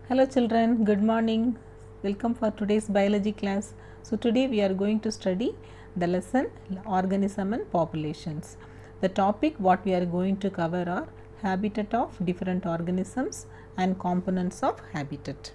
Hello children, good morning. Welcome for today's biology class. So today we are going to study the lesson organism and populations. The topic what we are going to cover are habitat of different organisms and components of habitat.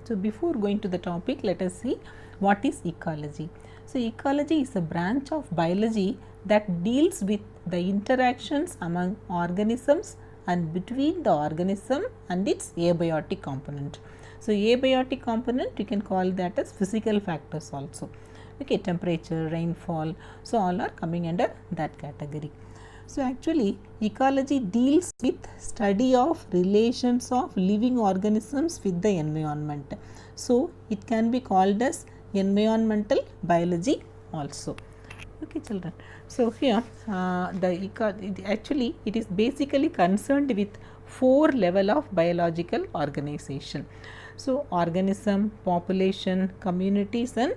So before going to the topic, let us see what is ecology. So ecology is a branch of biology that deals with the interactions among organisms and between the organism and its abiotic component. So abiotic component you can call that as physical factors also. Okay, temperature, rainfall, so all are coming under that category. So actually ecology deals with study of relations of living organisms with the environment. So it can be called as environmental biology also. Okay children. So here actually it is basically concerned with four level of biological organization. So organism, population, communities and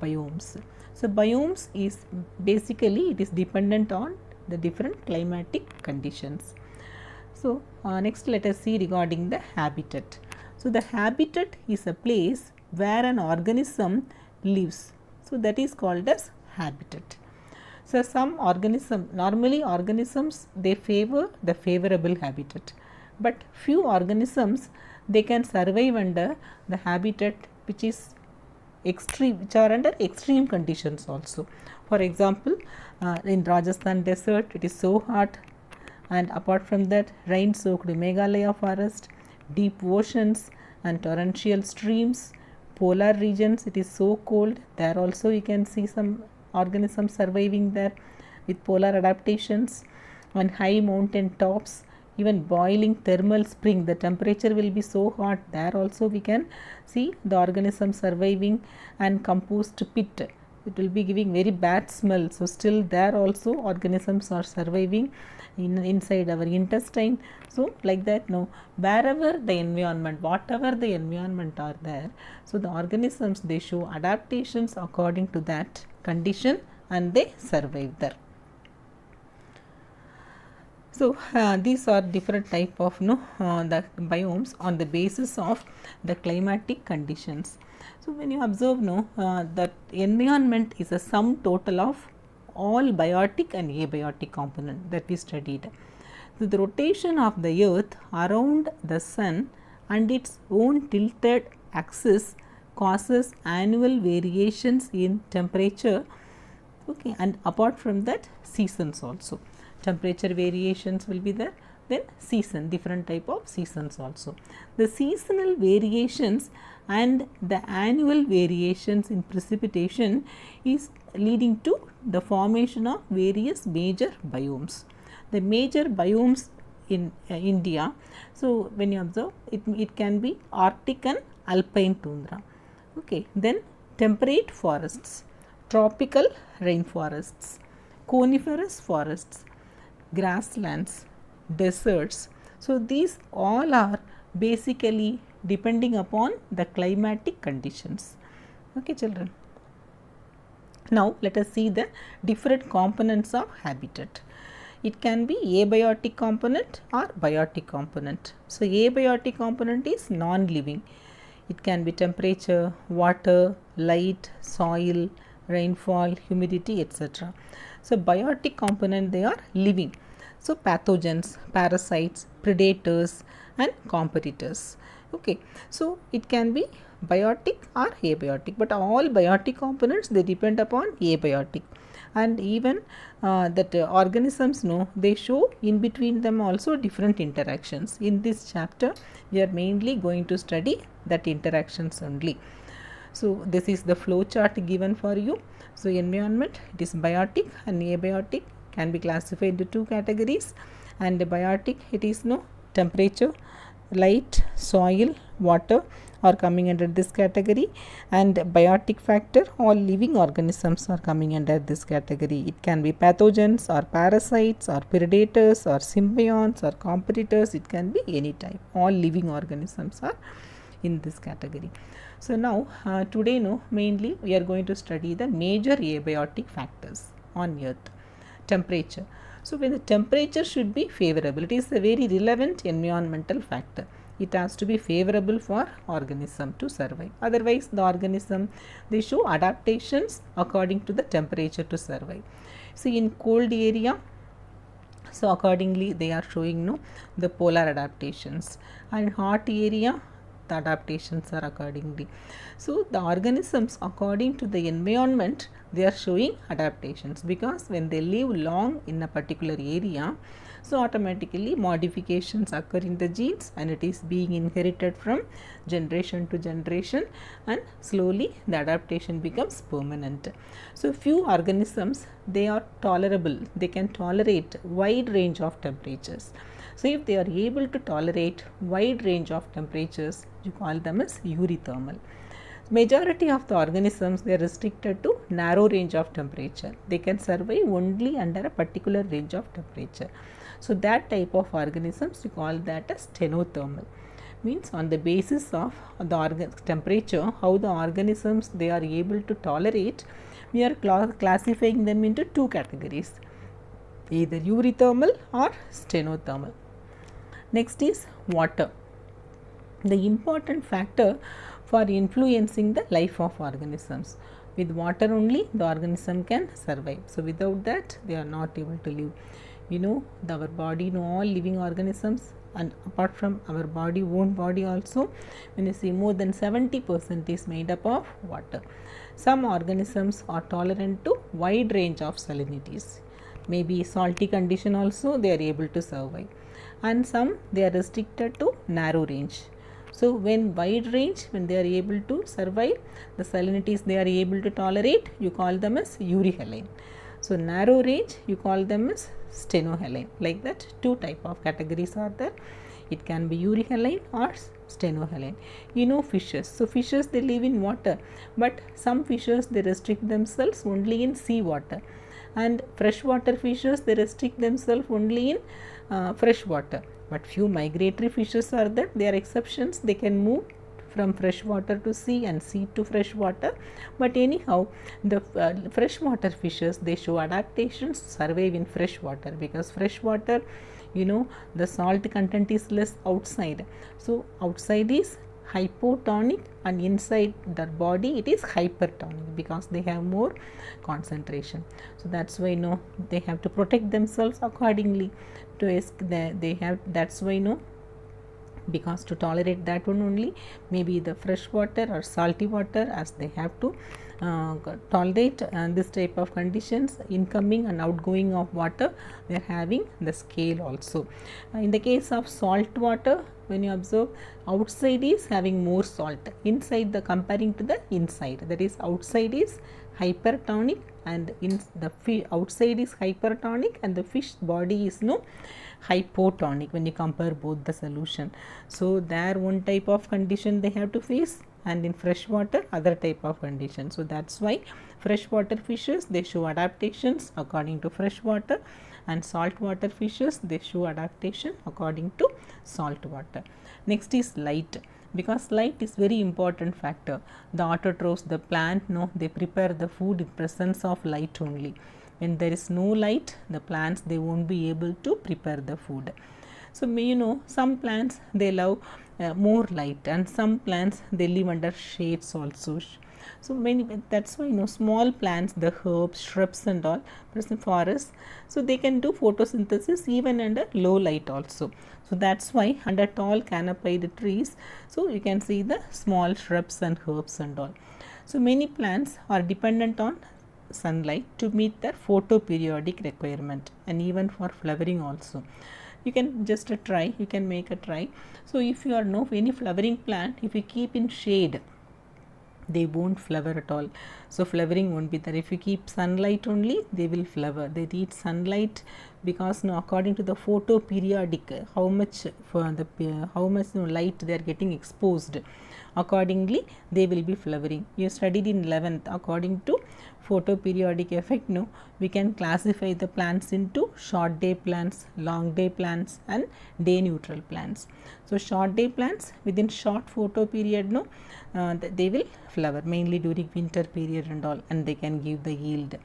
biomes. So biomes is basically it is dependent on the different climatic conditions. So next let us see regarding the habitat. So the habitat is a place where an organism lives. So that is called as habitat. So some normally organisms they favor the favorable habitat, but few organisms they can survive under the habitat which is which are under extreme conditions also. For example, in Rajasthan desert it is so hot, and apart from that rain soaked Meghalaya forest, deep oceans and torrential streams, polar regions it is so cold, there also you can see some organisms surviving there with polar adaptations. On high mountain tops, even boiling thermal spring, the temperature will be so hot, there also we can see the organism surviving. And compost pit, it will be giving very bad smell, so still there also organisms are surviving inside our intestine. So like that, no, wherever the environment, whatever the environment are there, so the organisms they show adaptations according to that condition and they survive there. So these are different type of the biomes on the basis of the climatic conditions. So when you observe that environment is a sum total of all biotic and abiotic component that we studied. So the rotation of the earth around the sun and its own tilted axis causes annual variations in temperature. Okay, and apart from that seasons also, temperature variations will be there, then season, different type of seasons also. The seasonal variations and the annual variations in precipitation is leading to the formation of various major biomes. The major biomes in India, so when you observe it can be Arctic and alpine tundra. Okay, then temperate forests, tropical rainforests, coniferous forests, grasslands, deserts. So these all are basically depending upon the climatic conditions. Okay children. Now let us see the different components of habitat. It can be abiotic component or biotic component. So abiotic component is non-living. It can be temperature, water, light, soil, rainfall, humidity, etc. So biotic component they are living. So pathogens, parasites, predators and competitors. Okay, so it can be biotic or abiotic, but all biotic components they depend upon abiotic. And even that organisms they show in between them also different interactions. In this chapter we are mainly going to study that interactions only. So this is the flow chart given for you. So environment, it is biotic and abiotic, can be classified into two categories. And biotic, it is temperature, light, soil, water are coming under this category. And biotic factor, all living organisms are coming under this category. It can be pathogens or parasites or predators or symbionts or competitors, it can be any type. All living organisms are in this category. So now today mainly we are going to study the major abiotic factors on earth. Temperature. So when the temperature should be favorable, it is a very relevant environmental factor. it has to be favorable for organism to survive. Otherwise, the organism, they show adaptations according to the temperature to survive. See, in cold area, so accordingly they are showing the polar adaptations, and hot area the adaptations are accordingly. So the organisms, according to the environment, they are showing adaptations, because when they live long in a particular area, so automatically modifications occur in the genes, and it is being inherited from generation to generation, and slowly the adaptation becomes permanent. So few organisms, they are tolerable, they can tolerate wide range of temperatures. So if they are able to tolerate wide range of temperatures, you call them as eurythermal. Majority of the organisms, they are restricted to narrow range of temperature. They can survive only under a particular range of temperature. So that type of organisms, you call that as stenothermal. Means on the basis of the temperature, how the organisms they are able to tolerate, we are classifying them into two categories, either eurythermal or stenothermal. Next is water. The important factor for influencing the life of organisms. With water only the organism can survive. So without that they are not able to live. Our body, all living organisms, and apart from our body, own body also, when you see more than 70% is made up of water. Some organisms are tolerant to wide range of salinities. Maybe salty condition also they are able to survive. And some they are restricted to narrow range. So when wide range, when they are able to survive, the salinities they are able to tolerate, you call them as euryhaline. So narrow range, you call them as stenohaline. Like that, two type of categories are there. It can be euryhaline or stenohaline. Fishes. So fishes, they live in water, but some fishes they restrict themselves only in sea water, and freshwater fishes they restrict themselves only in fresh water. But few migratory fishes are there, they are exceptions, they can move from fresh water to sea and sea to fresh water. But anyhow, the freshwater fishes, they show adaptations, survive in fresh water, because fresh water, the salt content is less outside. So outside is hypotonic, and inside their body it is hypertonic, because they have more concentration. So that's why they have to protect themselves accordingly to they have, that's why because to tolerate that one only, maybe the fresh water or salty water, as they have to tolerate this type of conditions, incoming and outgoing of water, they are having the scale also. In the case of salt water, when you observe, outside is having more salt, inside the comparing to the inside, that is outside is hypertonic and in the outside is hypertonic, and the fish body is hypotonic when you compare both the solution. So there one type of condition they have to face, and in freshwater other type of condition. So that's why freshwater fishes they show adaptations according to freshwater, and saltwater fishes they show adaptation according to salt water. Next is light, because light is very important factor. The autotrophs, the plant, they prepare the food in presence of light only. When there is no light, the plants they won't be able to prepare the food. So some plants they love more light, and some plants they live under shades also. So that's why small plants, the herbs, shrubs and all, present forests, so they can do photosynthesis even under low light also. So that's why under tall canopied trees, so you can see the small shrubs and herbs and all. So many plants are dependent on sunlight to meet their photoperiodic requirement, and even for flowering also. You can just try, you can make a try. So if you are any flowering plant, if you keep in shade, they won't flower at all. So flowering won't be there. If you keep sunlight only, they will flower. They need sunlight, because according to the photoperiodic, how much light they are getting exposed, accordingly they will be flowering. You studied in 11th, according to photoperiodic effect, we can classify the plants into short day plants, long day plants and day neutral plants. So short day plants, within short photo period, they will flower mainly during winter period and all, and they can give the yield.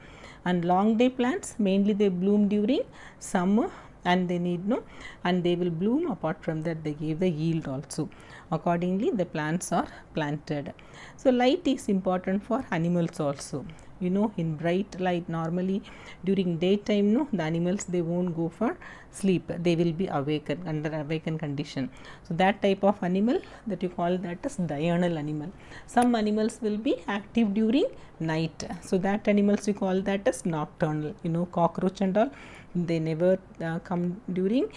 And long day plants, mainly they bloom during summer and they need no, and they will bloom. Apart from that, they give the yield also. Accordingly, the plants are planted. So light is important for animals also. You know, in bright light, normally during daytime, no, the animals they won't go for sleep, they will be awakened, under awakened condition. So that type of animal, that you call that as diurnal animal. Some animals will be active during night, so that animals we call that as nocturnal. You know, cockroach and all, they never come during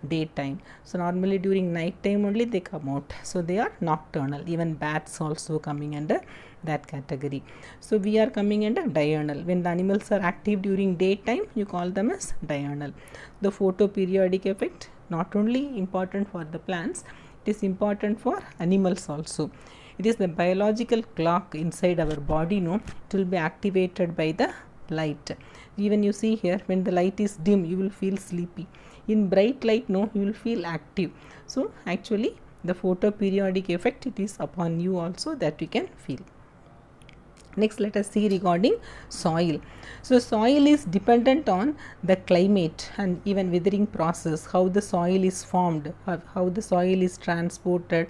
daytime. So normally during night time only they come out, so they are nocturnal. Even bats also coming under that category. So we are coming under diurnal. When the animals are active during daytime, you call them as diurnal. The photoperiodic effect not only important for the plants, it is important for animals also. It is the biological clock inside our body, no, it will be activated by the light. Even you see here, when the light is dim, you will feel sleepy. In bright light, no, you will feel active. So actually the photoperiodic effect, it is upon you also, that you can feel. Next, let us see regarding soil. So soil is dependent on the climate and even weathering process, how the soil is formed, how the soil is transported.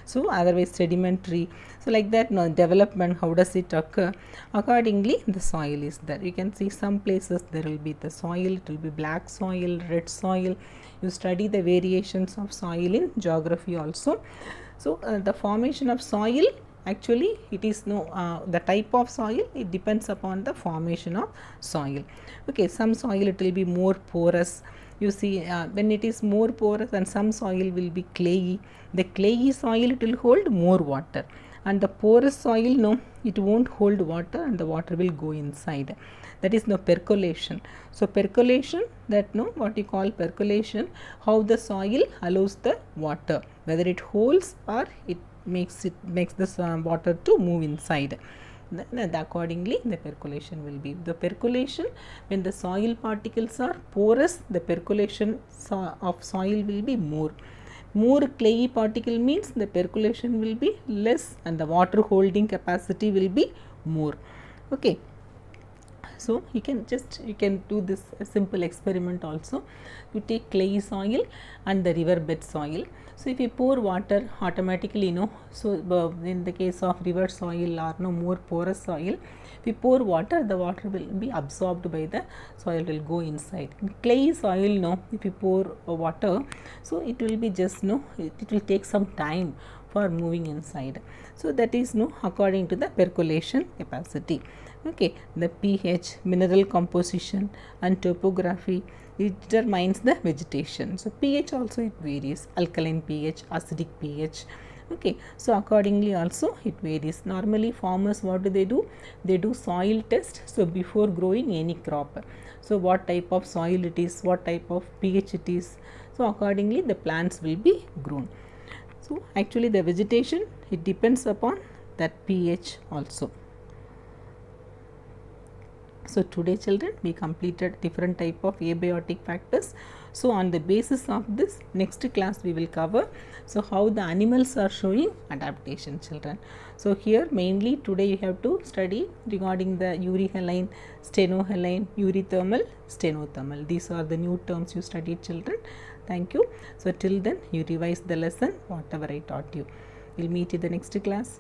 So otherwise sedimentary, so like that, no, development, how does it occur? Accordingly the soil is there. You can see some places there will be the soil, it will be black soil, red soil. You study the variations of soil in geography also. So the formation of soil, actually it is no, the type of soil, it depends upon the formation of soil. Okay, some soil it will be more porous. You see, when it is more porous, and some soil will be clayey. The clayey soil, it will hold more water, and the porous soil, no, it won't hold water, and the water will go inside. That is no percolation. So percolation, that no, what you call percolation, how the soil allows the water, whether it holds or it makes the water to move inside. Then accordingly the percolation will be. The percolation, when the soil particles are porous, the percolation of soil will be more. More clayey particle means the percolation will be less, and the water holding capacity will be more. Okay. So you can do this simple experiment also. You take clayey soil and the riverbed soil. So if you pour water, automatically, you know, so in the case of river soil or no more porous soil, if you pour water, the water will be absorbed by the soil, will go inside. In clayey soil, no, if you pour water, so it will be just no, it will take some time for moving inside. So that is no, according to the percolation capacity. Okay, the pH, mineral composition and topography, it determines the vegetation. So pH also it varies, alkaline pH, acidic pH. Okay, so accordingly also it varies. Normally farmers, what do? They do soil test, so before growing any crop. So what type of soil it is, what type of pH it is, so accordingly the plants will be grown. So actually the vegetation, it depends upon that pH also. So today children, we completed different type of abiotic factors. So on the basis of this, next class we will cover, so how the animals are showing adaptation, children. So here mainly today you have to study regarding the euryhaline, stenohaline, eurythermal, stenothermal. These are the new terms you studied, children. Thank you. So till then you revise the lesson whatever I taught you. We'll meet in the next class.